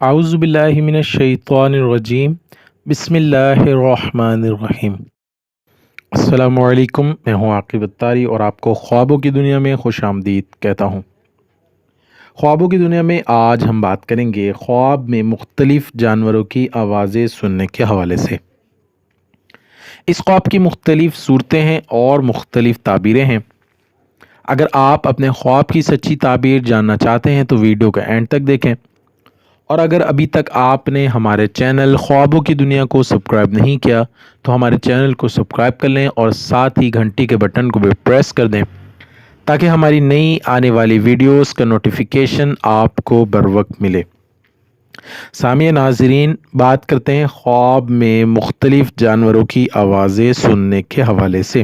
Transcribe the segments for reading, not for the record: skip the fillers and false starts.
اعوذ باللہ من الشیطان الرجیم بسم اللہ الرحمن الرحیم۔ السلام علیکم، میں ہوں عاقب اتاری اور آپ کو خوابوں کی دنیا میں خوش آمدید کہتا ہوں۔ خوابوں کی دنیا میں آج ہم بات کریں گے خواب میں مختلف جانوروں کی آوازیں سننے کے حوالے سے۔ اس خواب کی مختلف صورتیں ہیں اور مختلف تعبیریں ہیں۔ اگر آپ اپنے خواب کی سچی تعبیر جاننا چاہتے ہیں تو ویڈیو کا اینڈ تک دیکھیں، اور اگر ابھی تک آپ نے ہمارے چینل خوابوں کی دنیا کو سبسکرائب نہیں کیا تو ہمارے چینل کو سبسکرائب کر لیں اور ساتھ ہی گھنٹی کے بٹن کو بھی پریس کر دیں تاکہ ہماری نئی آنے والی ویڈیوز کا نوٹیفیکیشن آپ کو بر وقت ملے۔ سامعین ناظرین، بات کرتے ہیں خواب میں مختلف جانوروں کی آوازیں سننے کے حوالے سے۔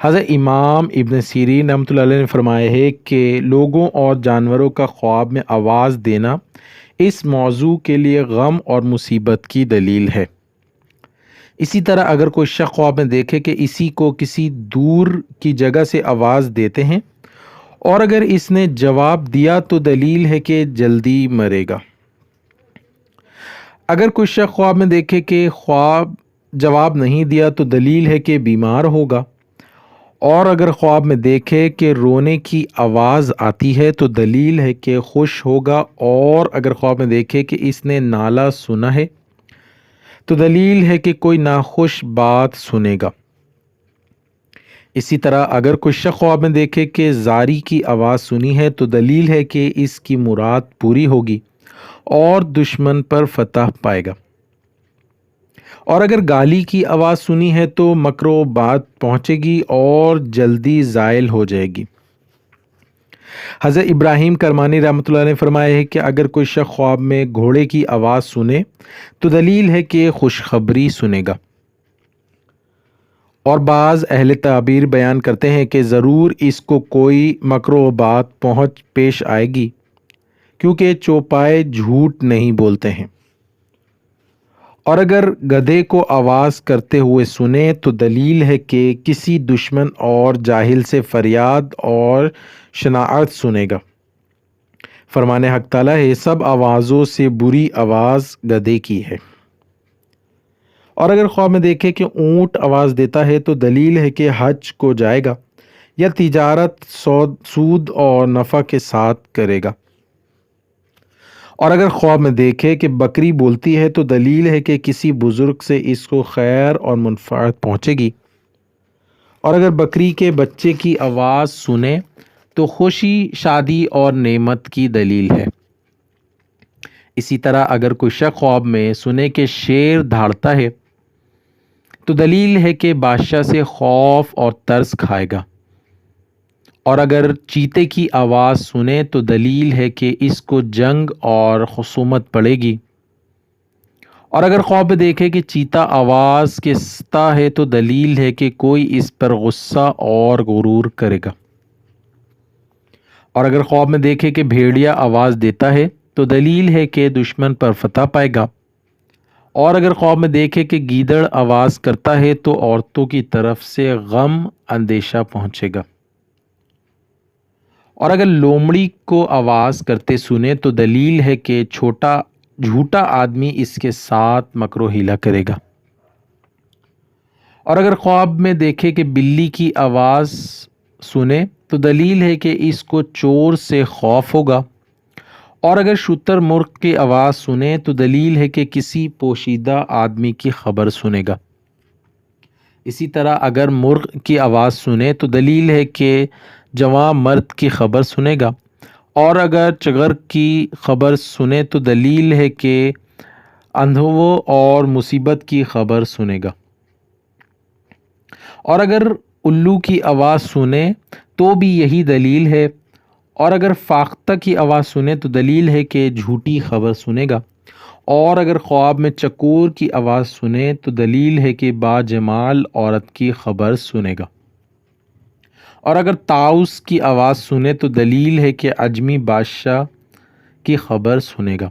حضرت امام ابن سیرین رحمۃ اللہ علیہ نے فرمایا ہے کہ لوگوں اور جانوروں کا خواب میں آواز دینا اس موضوع کے لیے غم اور مصیبت کی دلیل ہے۔ اسی طرح اگر کوئی شخص خواب میں دیکھے کہ اسی کو کسی دور کی جگہ سے آواز دیتے ہیں اور اگر اس نے جواب دیا تو دلیل ہے کہ جلدی مرے گا۔ اگر کوئی شخص خواب میں دیکھے کہ خواب جواب نہیں دیا تو دلیل ہے کہ بیمار ہوگا، اور اگر خواب میں دیکھے کہ رونے کی آواز آتی ہے تو دلیل ہے کہ خوش ہوگا، اور اگر خواب میں دیکھے کہ اس نے نالہ سنا ہے تو دلیل ہے کہ کوئی ناخوش بات سنے گا۔ اسی طرح اگر کوئی شخص خواب میں دیکھے کہ زاری کی آواز سنی ہے تو دلیل ہے کہ اس کی مراد پوری ہوگی اور دشمن پر فتح پائے گا، اور اگر گالی کی آواز سنی ہے تو مکر و بات پہنچے گی اور جلدی زائل ہو جائے گی۔ حضرت ابراہیم کرمانی رحمۃ اللہ نے فرمایا ہے کہ اگر کوئی شخص خواب میں گھوڑے کی آواز سنے تو دلیل ہے کہ خوشخبری سنے گا، اور بعض اہل تعبیر بیان کرتے ہیں کہ ضرور اس کو کوئی مکر و بات پہنچ پیش آئے گی، کیونکہ چوپائے جھوٹ نہیں بولتے ہیں، اور اگر گدھے کو آواز کرتے ہوئے سنے تو دلیل ہے کہ کسی دشمن اور جاہل سے فریاد اور شناعت سنے گا۔ فرمان حق تعالیٰ ہے، سب آوازوں سے بری آواز گدھے کی ہے۔ اور اگر خواب میں دیکھے کہ اونٹ آواز دیتا ہے تو دلیل ہے کہ حج کو جائے گا یا تجارت سود اور نفع کے ساتھ کرے گا، اور اگر خواب میں دیکھے کہ بکری بولتی ہے تو دلیل ہے کہ کسی بزرگ سے اس کو خیر اور منفعت پہنچے گی، اور اگر بکری کے بچے کی آواز سنے تو خوشی، شادی اور نعمت کی دلیل ہے۔ اسی طرح اگر کوئی شخص خواب میں سنے کہ شیر دھاڑتا ہے تو دلیل ہے کہ بادشاہ سے خوف اور ترس کھائے گا، اور اگر چیتے کی آواز سنے تو دلیل ہے کہ اس کو جنگ اور خصومت پڑے گی، اور اگر خواب میں دیکھے کہ چیتا آواز کستا ہے تو دلیل ہے کہ کوئی اس پر غصہ اور غرور کرے گا، اور اگر خواب میں دیکھے کہ بھیڑیا آواز دیتا ہے تو دلیل ہے کہ دشمن پر فتح پائے گا، اور اگر خواب میں دیکھے کہ گیدڑ آواز کرتا ہے تو عورتوں کی طرف سے غم، اندیشہ پہنچے گا، اور اگر لومڑی کو آواز کرتے سنے تو دلیل ہے کہ جھوٹا آدمی اس کے ساتھ مکر و حیلہ کرے گا، اور اگر خواب میں دیکھے کہ بلی کی آواز سنے تو دلیل ہے کہ اس کو چور سے خوف ہوگا، اور اگر شتر مرغ کی آواز سنے تو دلیل ہے کہ کسی پوشیدہ آدمی کی خبر سنے گا۔ اسی طرح اگر مرغ کی آواز سنے تو دلیل ہے کہ جوان مرد کی خبر سنے گا، اور اگر چغر کی خبر سنے تو دلیل ہے کہ اندھو اور مصیبت کی خبر سنے گا، اور اگر الو کی آواز سنے تو بھی یہی دلیل ہے، اور اگر فاختہ کی آواز سنے تو دلیل ہے کہ جھوٹی خبر سنے گا، اور اگر خواب میں چکور کی آواز سنے تو دلیل ہے کہ باجمال عورت کی خبر سنے گا، اور اگر طاؤس کی آواز سنے تو دلیل ہے کہ عجمی بادشاہ کی خبر سنے گا،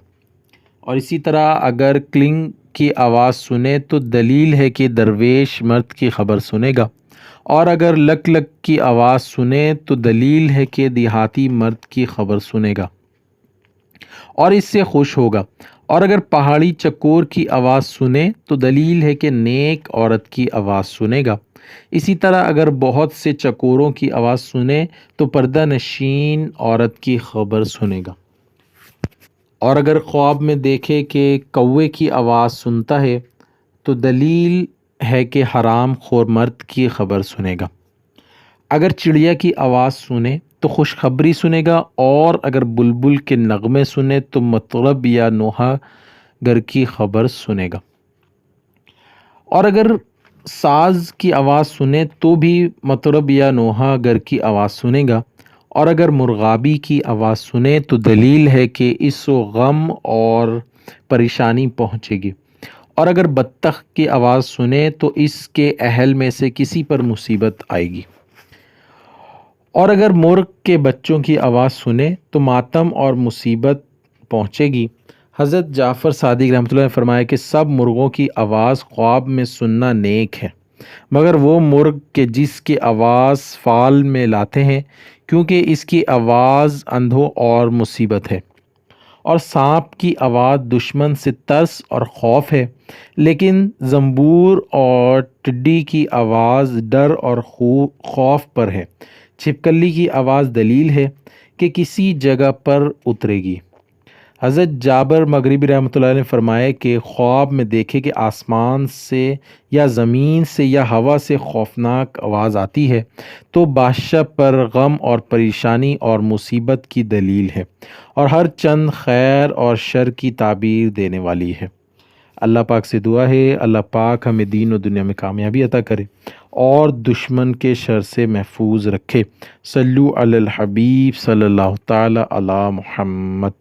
اور اسی طرح اگر کلنگ کی آواز سنے تو دلیل ہے کہ درویش مرد کی خبر سنے گا، اور اگر لک لک کی آواز سنے تو دلیل ہے کہ دیہاتی مرد کی خبر سنے گا، اور اس سے خوش ہوگا، اور اگر پہاڑی چکور کی آواز سنے تو دلیل ہے کہ نیک عورت کی آواز سنے گا۔ اسی طرح اگر بہت سے چکوروں کی آواز سنے تو پردہ نشین عورت کی خبر سنے گا۔ اور اگر خواب میں دیکھے کہ کوے کی آواز سنتا ہے تو دلیل ہے کہ حرام خور مرد کی خبر سنے گا۔ اگر چڑیا کی آواز سنے تو خوشخبری سنے گا، اور اگر بلبل کے نغمے سنے تو مطرب یا نوحہ گر کی خبر سنے گا۔ اور اگر ساز کی آواز سنے تو بھی مطرب یا نوحہ گر کی آواز سنے گا، اور اگر مرغابی کی آواز سنے تو دلیل ہے کہ اس کو غم اور پریشانی پہنچے گی، اور اگر بطخ کی آواز سنے تو اس کے اہل میں سے کسی پر مصیبت آئے گی، اور اگر مرغ کے بچوں کی آواز سنے تو ماتم اور مصیبت پہنچے گی۔ حضرت جعفر صادق رحمۃ اللہ نے فرمایا کہ سب مرغوں کی آواز خواب میں سننا نیک ہے، مگر وہ مرغ کے جس کی آواز فال میں لاتے ہیں، کیونکہ اس کی آواز اندھوں اور مصیبت ہے، اور سانپ کی آواز دشمن سے ترس اور خوف ہے، لیکن زنبور اور ٹڈی کی آواز ڈر اور خوف پر ہے۔ چھپکلی کی آواز دلیل ہے کہ کسی جگہ پر اترے گی۔ حضرت جابر مغربی رحمۃ اللہ نے فرمایا کہ خواب میں دیکھے کہ آسمان سے یا زمین سے یا ہوا سے خوفناک آواز آتی ہے تو بادشاہ پر غم اور پریشانی اور مصیبت کی دلیل ہے، اور ہر چند خیر اور شر کی تعبیر دینے والی ہے۔ اللہ پاک سے دعا ہے اللہ پاک ہمیں دین و دنیا میں کامیابی عطا کرے اور دشمن کے شر سے محفوظ رکھے۔ صلو علی الحبیب صلی اللہ تعالی علی محمد۔